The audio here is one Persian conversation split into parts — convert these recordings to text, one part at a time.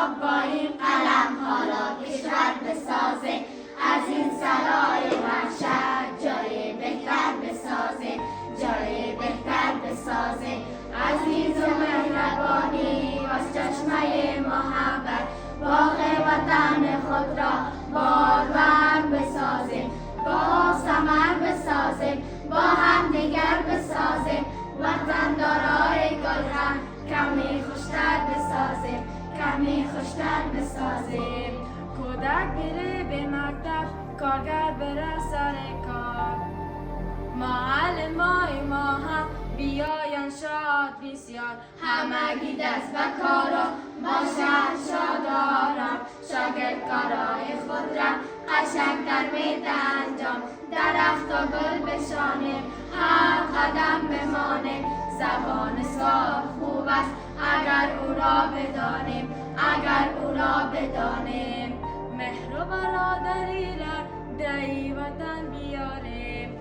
کتاب با این قلم حالا کشور بسازه، از این سرای وحشت جای بهتر بسازه، جای بهتر بسازه. عزیز و مهربانی و چشمه محبت باغ وطن خود را بارور بسازه، با ثمر بسازه، با هم دیگر بسازه، وطن دارای گل را کمی خوشتر بسازه، کمی خوشتر بسازه. کودک بره به مکتب، کارگر بره سر کار، معلمای ما هم بیاین شاد بسیار، همگی دست به کارا باشد شاد و آرام، شاگرد کارای خود را قشنگتر میده انجام، درخت و گل بشانه هر قدم بمانه، زبان صاف خوب است اگر او را بدانیم، اگر او را بدانیم. مهر و برادری را دهی وطن بیاریم،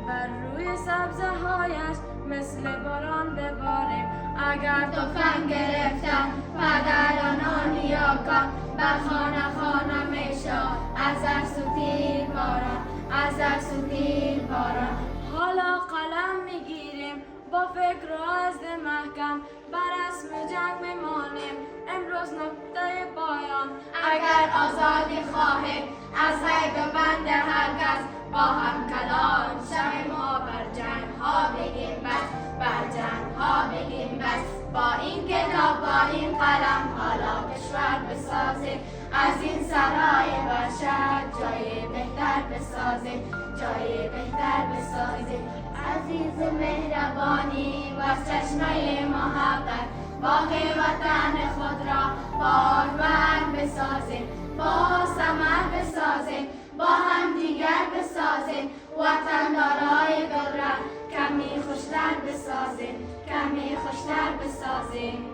بر روی سبزه هایش مثل باران بباریم. اگر تفنگ گرفتن پدران و نیاکان، بر خانه خانه میشد از عکس و تیر باران، از عکس و تیر باران. حالا قلم میگیریم با فکر و عزم محکم، بر اسم جنگ میمانیم امروز نقطه پایان. اگر آزادی خواهیم از قید و بند هر کس، با هم کلان شویم و بر جنگ ها بگیم بس، بر جنگ ها بگیم بس. با این کتاب با این قلم حالا کشور بسازیم، از این سرای وحشت جای بهتر بسازیم، جای بهتر بسازیم. عزیز مهربانی و چشمه محبت باغ وطن خود را بارور بسازیم، با ثمر بسازیم، با هم دیگر بسازیم، وطن دارای گل را کمی خوشتر بسازیم، کمی خوشتر بسازیم.